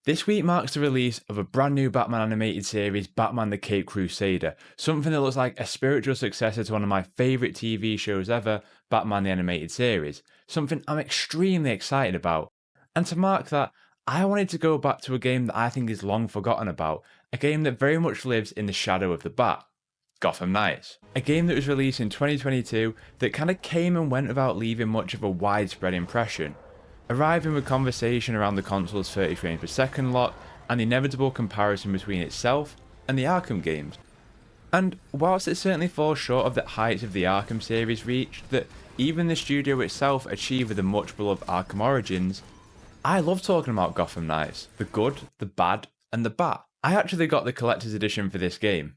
This week marks the release of a brand new Batman animated series, Batman the Caped Crusader, something that looks like a spiritual successor to one of my favourite TV shows ever, Batman the Animated Series, something I'm extremely excited about. And to mark that, I wanted to go back to a game that I think is long forgotten about, a game that very much lives in the shadow of the Bat, Gotham Knights. A game that was released in 2022 that kind of came and went without leaving much of a widespread impression, arriving with conversation around the console's 30 frames per second lock and the inevitable comparison between itself and the Arkham games. And whilst it certainly falls short of the heights of the Arkham series reached, that even the studio itself achieved with the much beloved Arkham Origins, I love talking about Gotham Knights, the good, the bad, and the Bat. I actually got the collector's edition for this game.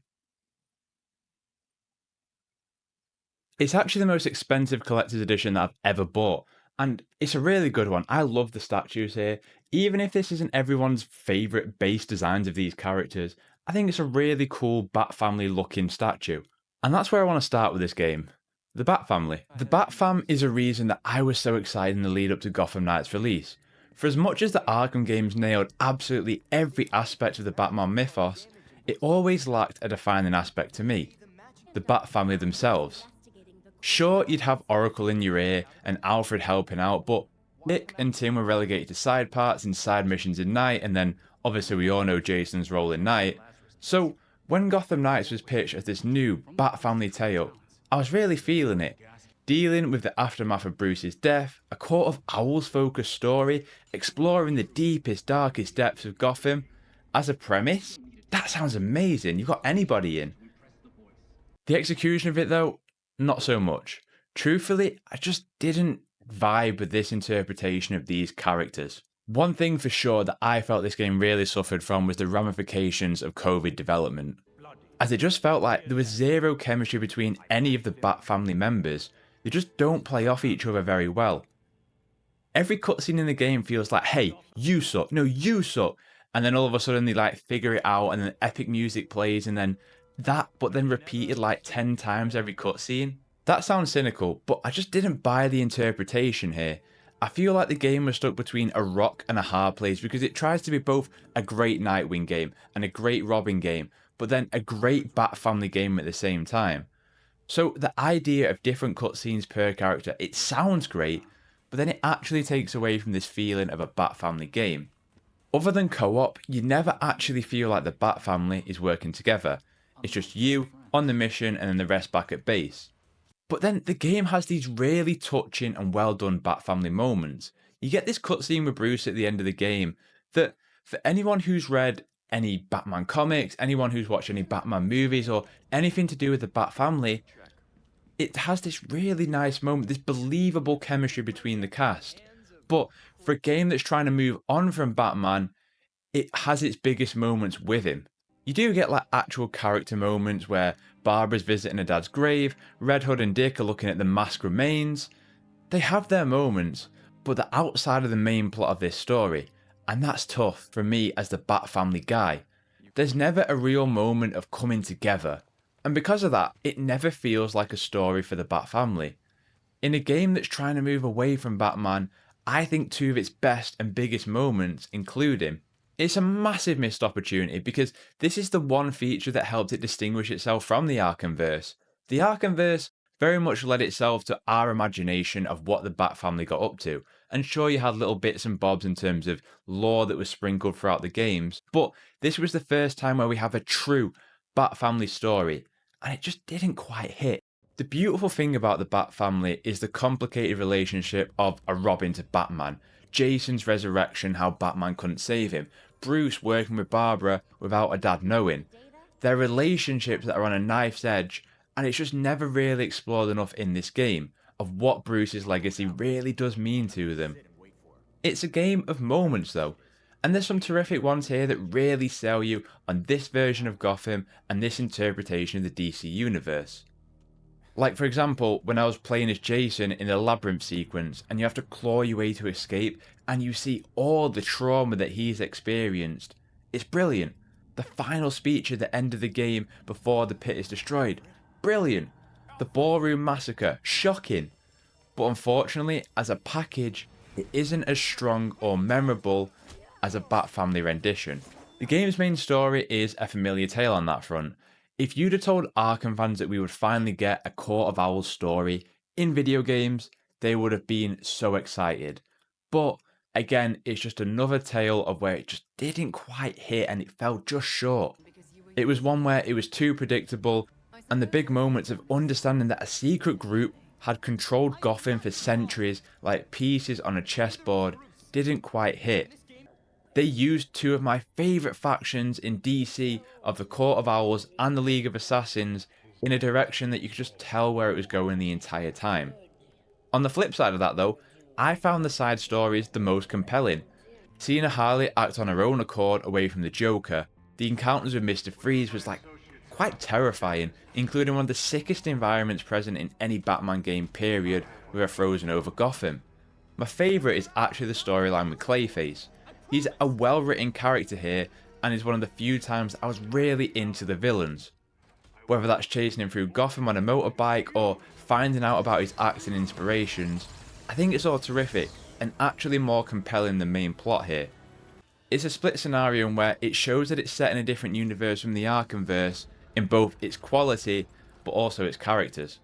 It's actually the most expensive collector's edition that I've ever bought, and it's a really good one. I love the statues here. Even if this isn't everyone's favourite base designs of these characters, I think it's a really cool Bat Family looking statue. And that's where I want to start with this game. The Bat Family. The Bat Fam is a reason that I was so excited in the lead up to Gotham Knights' release. For as much as the Arkham games nailed absolutely every aspect of the Batman mythos, it always lacked a defining aspect to me: the Bat Family themselves. Sure, you'd have Oracle in your ear and Alfred helping out, but Dick and Tim were relegated to side parts and side missions in Night, and then obviously we all know Jason's role in Night. So when Gotham Knights was pitched as this new Bat Family tale, I was really feeling it. Dealing with the aftermath of Bruce's death, a Court of Owls focused story, exploring the deepest, darkest depths of Gotham. As a premise, that sounds amazing. You've got anybody in. The execution of it though, not so much. Truthfully, I just didn't vibe with this interpretation of these characters. One thing for sure that I felt this game really suffered from was the ramifications of COVID development, as it just felt like there was zero chemistry between any of the Bat Family members. They just don't play off each other very well. Every cutscene in the game feels like, hey, you suck, no, you suck, and then all of a sudden they like figure it out and then epic music plays and then that, but then repeated like 10 times every cutscene. That sounds cynical, but I just didn't buy the interpretation here. I feel like the game was stuck between a rock and a hard place because it tries to be both a great Nightwing game and a great Robin game, but then a great Bat Family game at the same time. So the idea of different cutscenes per character, it sounds great, but then it actually takes away from this feeling of a Bat Family game. Other than co-op, you never actually feel like the Bat Family is working together. It's just you on the mission and then the rest back at base. But then the game has these really touching and well done Bat Family moments. You get this cutscene with Bruce at the end of the game that, for anyone who's read any Batman comics, anyone who's watched any Batman movies or anything to do with the Bat Family, it has this really nice moment, this believable chemistry between the cast. But for a game that's trying to move on from Batman, it has its biggest moments with him. You do get like actual character moments where Barbara's visiting her dad's grave, Red Hood and Dick are looking at the masked remains. They have their moments, but they're outside of the main plot of this story, and that's tough for me as the Bat Family guy. There's never a real moment of coming together, and because of that, it never feels like a story for the Bat Family. In a game that's trying to move away from Batman, I think two of its best and biggest moments include him. It's a massive missed opportunity because this is the one feature that helped it distinguish itself from the arkhamverse. The arkhamverse very much led itself to our imagination of what the Bat Family got up to, and sure, you had little bits and bobs in terms of lore that was sprinkled throughout the games, but this was the first time where we have a true Bat Family story, and it just didn't quite hit. The beautiful thing about the Bat Family is the complicated relationship of a Robin to Batman, Jason's resurrection, how Batman couldn't save him, Bruce working with Barbara without a dad knowing. They're relationships that are on a knife's edge, and it's just never really explored enough in this game of what Bruce's legacy really does mean to them. It's a game of moments though, and there's some terrific ones here that really sell you on this version of Gotham and this interpretation of the DC universe. Like for example, when I was playing as Jason in the labyrinth sequence and you have to claw your way to escape and you see all the trauma that he's experienced. It's brilliant. The final speech at the end of the game before the pit is destroyed. Brilliant. The ballroom massacre. Shocking. But unfortunately, as a package, it isn't as strong or memorable as a Bat Family rendition. The game's main story is a familiar tale on that front. If you'd have told Arkham fans that we would finally get a Court of Owls story in video games, they would have been so excited. But again, it's just another tale of where it just didn't quite hit and it fell just short. It was one where it was too predictable, and the big moments of understanding that a secret group had controlled Gotham for centuries like pieces on a chessboard didn't quite hit. They used two of my favourite factions in DC of the Court of Owls and the League of Assassins in a direction that you could just tell where it was going the entire time. On the flip side of that though, I found the side stories the most compelling. Seeing a Harley act on her own accord away from the Joker, the encounters with Mr. Freeze was like quite terrifying, including one of the sickest environments present in any Batman game period with her frozen over Gotham. My favourite is actually the storyline with Clayface. He's a well written character here and is one of the few times I was really into the villains. Whether that's chasing him through Gotham on a motorbike or finding out about his acting inspirations, I think it's all terrific and actually more compelling than main plot here. It's a split scenario where it shows that it's set in a different universe from the arkhamverse in both its quality but also its characters.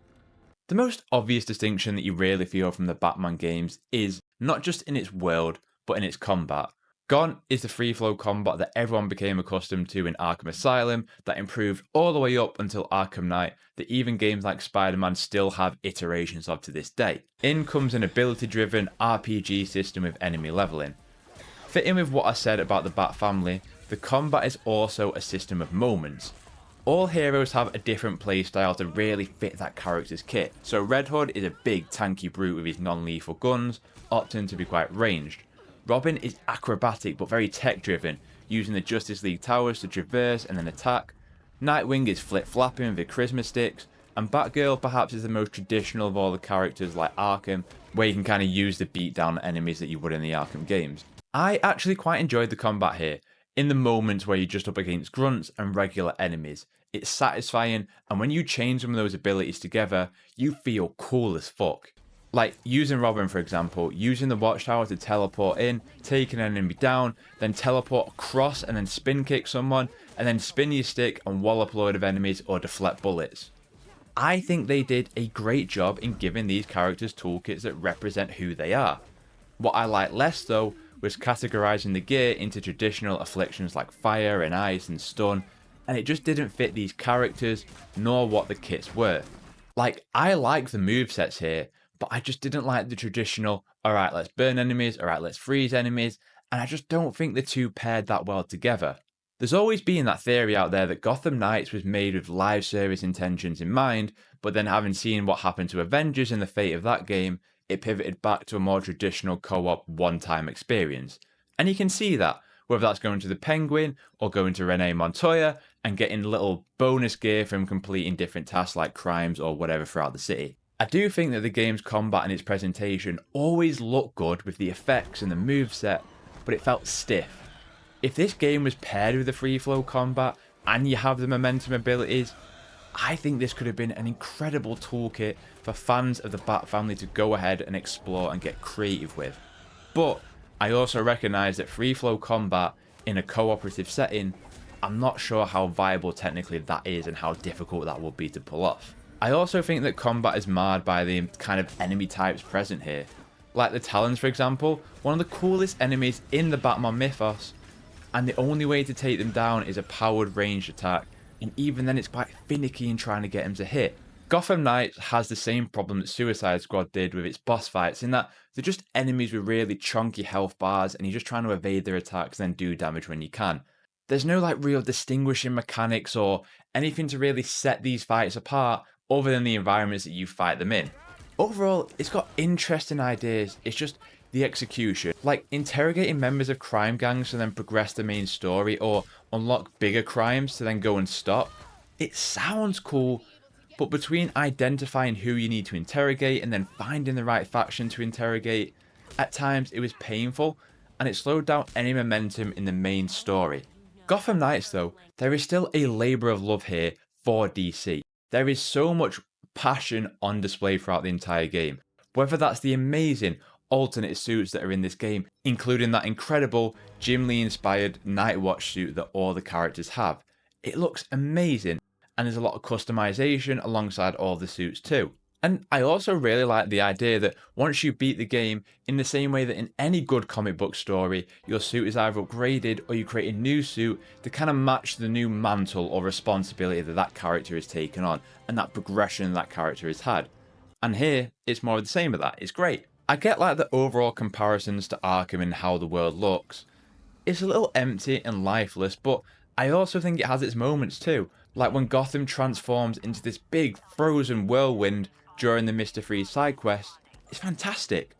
The most obvious distinction that you really feel from the Batman games is not just in its world but in its combat. Gone is the free flow combat that everyone became accustomed to in Arkham Asylum that improved all the way up until Arkham Knight that even games like Spider-Man still have iterations of to this day. In comes an ability driven RPG system with enemy leveling. Fitting with what I said about the Bat Family, the combat is also a system of moments. All heroes have a different playstyle to really fit that character's kit, so Red Hood is a big tanky brute with his non-lethal guns, opting to be quite ranged. Robin is acrobatic but very tech driven, using the Justice League towers to traverse and then attack. Nightwing is flip-flapping with the charisma sticks, and Batgirl perhaps is the most traditional of all the characters like Arkham, where you can kind of use the beatdown enemies that you would in the Arkham games. I actually quite enjoyed the combat here, in the moments where you're just up against grunts and regular enemies. It's satisfying, and when you change some of those abilities together, you feel cool as fuck. Like using Robin for example, using the watchtower to teleport in, taking an enemy down, then teleport across and then spin kick someone, and then spin your stick and wallop a load of enemies or deflect bullets. I think they did a great job in giving these characters toolkits that represent who they are. What I liked less though was categorizing the gear into traditional afflictions like fire and ice and stun, and it just didn't fit these characters nor what the kits were. Like, I like the movesets here, but I just didn't like the traditional, alright let's burn enemies, alright let's freeze enemies, and I just don't think the two paired that well together. There's always been that theory out there that Gotham Knights was made with live service intentions in mind, but then having seen what happened to Avengers and the fate of that game, it pivoted back to a more traditional co-op one-time experience. And you can see that, whether that's going to the Penguin or going to Renee Montoya and getting little bonus gear from completing different tasks like crimes or whatever throughout the city. I do think that the game's combat and its presentation always looked good with the effects and the moveset, but it felt stiff. If this game was paired with the free flow combat and you have the momentum abilities, I think this could have been an incredible toolkit for fans of the Bat Family to go ahead and explore and get creative with. But I also recognise that free flow combat in a cooperative setting, I'm not sure how viable technically that is and how difficult that will be to pull off. I also think that combat is marred by the kind of enemy types present here. Like the Talons for example, one of the coolest enemies in the Batman mythos, and the only way to take them down is a powered ranged attack, and even then it's quite finicky in trying to get him to hit. Gotham Knights has the same problem that Suicide Squad did with its boss fights, in that they're just enemies with really chunky health bars and you're just trying to evade their attacks and then do damage when you can. There's no like real distinguishing mechanics or anything to really set these fights apart other than the environments that you fight them in. Overall, it's got interesting ideas, it's just the execution. Like interrogating members of crime gangs to then progress the main story or unlock bigger crimes to then go and stop. It sounds cool, but between identifying who you need to interrogate and then finding the right faction to interrogate, at times it was painful and it slowed down any momentum in the main story. Gotham Knights though, there is still a labour of love here for DC. There is so much passion on display throughout the entire game, whether that's the amazing, alternate suits that are in this game, including that incredible Jim Lee inspired Nightwatch suit that all the characters have. It looks amazing, and there's a lot of customization alongside all the suits too. And I also really like the idea that once you beat the game, in the same way that in any good comic book story, your suit is either upgraded or you create a new suit to kind of match the new mantle or responsibility that that character has taken on and that progression that character has had. And here, it's more of the same of that. It's great. I get like the overall comparisons to Arkham and how the world looks. It's a little empty and lifeless, but I also think it has its moments too. Like when Gotham transforms into this big frozen whirlwind during the Mr. Freeze side quest, it's fantastic.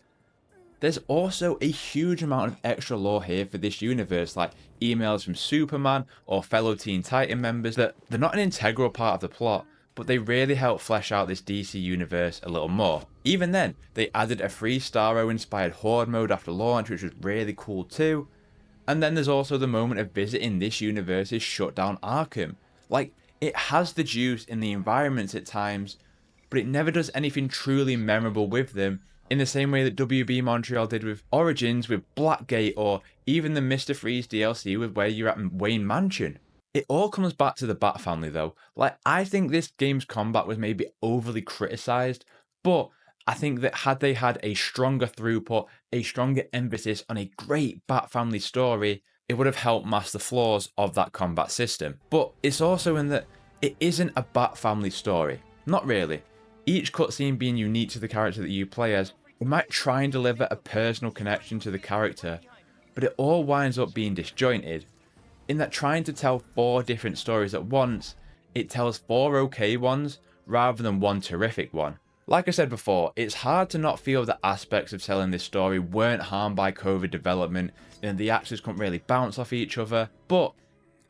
There's also a huge amount of extra lore here for this universe, like emails from Superman or fellow Teen Titan members that they're not an integral part of the plot, but they really help flesh out this DC universe a little more. Even then, they added a free Starro inspired Horde mode after launch, which was really cool too. And then there's also the moment of visiting this universe's shut down Arkham. Like, it has the juice in the environments at times, but it never does anything truly memorable with them, in the same way that WB Montreal did with Origins, with Blackgate, or even the Mr. Freeze DLC with where you're at Wayne Mansion. It all comes back to the Bat family though. Like, I think this game's combat was maybe overly criticised, but I think that had they had a stronger throughput, a stronger emphasis on a great Bat family story, it would have helped mask the flaws of that combat system. But it's also in that it isn't a Bat family story. Not really. Each cutscene being unique to the character that you play as, it might try and deliver a personal connection to the character, but it all winds up being disjointed. In that trying to tell 4 different stories at once, it tells 4 okay ones rather than one terrific one. Like I said before, it's hard to not feel that aspects of telling this story weren't harmed by COVID development and the actors couldn't really bounce off each other, but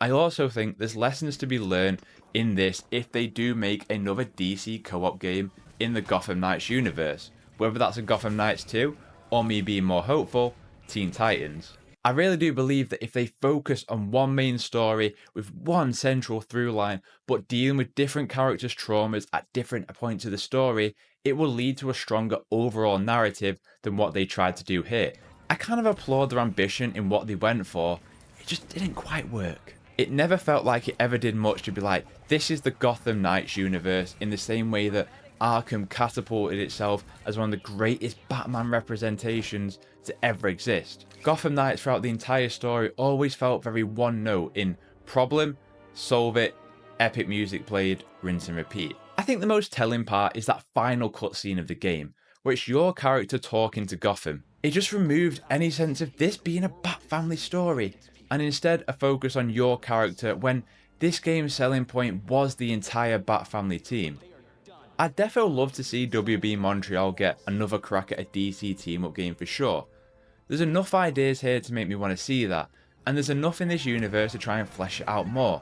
I also think there's lessons to be learned in this if they do make another DC co-op game in the Gotham Knights universe, whether that's a Gotham Knights 2 or me being more hopeful, Teen Titans. I really do believe that if they focus on one main story with one central through line, but dealing with different characters' traumas at different points of the story, it will lead to a stronger overall narrative than what they tried to do here. I kind of applaud their ambition in what they went for, it just didn't quite work. It never felt like it ever did much to be like, this is the Gotham Knights universe, in the same way that Arkham catapulted itself as one of the greatest Batman representations to ever exist. Gotham Knights throughout the entire story always felt very one note in problem, solve it, epic music played, rinse and repeat. I think the most telling part is that final cutscene of the game, where it's your character talking to Gotham. It just removed any sense of this being a Bat family story, and instead a focus on your character when this game's selling point was the entire Bat family team. I'd definitely love to see WB Montreal get another crack at a DC team-up game for sure. There's enough ideas here to make me want to see that, and there's enough in this universe to try and flesh it out more.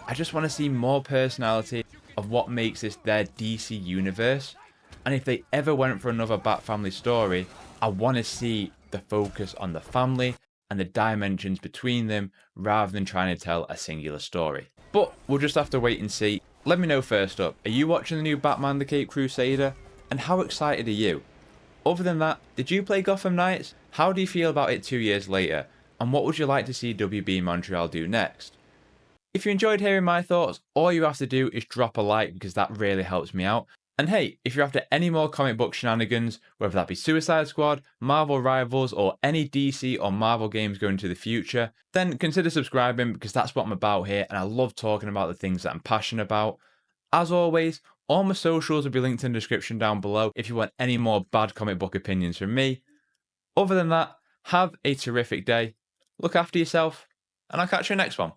I just want to see more personality of what makes this their DC universe, and if they ever went for another Bat family story, I want to see the focus on the family and the dimensions between them rather than trying to tell a singular story. But we'll just have to wait and see. Let me know first up, are you watching the new Batman the Caped Crusader? And how excited are you? Other than that, did you play Gotham Knights? How do you feel about it 2 years later? And what would you like to see WB Montreal do next? If you enjoyed hearing my thoughts, all you have to do is drop a like because that really helps me out. And hey, if you're after any more comic book shenanigans, whether that be Suicide Squad, Marvel Rivals, or any DC or Marvel games going into the future, then consider subscribing because that's what I'm about here and I love talking about the things that I'm passionate about. As always, all my socials will be linked in the description down below if you want any more bad comic book opinions from me. Other than that, have a terrific day, look after yourself, and I'll catch you next one.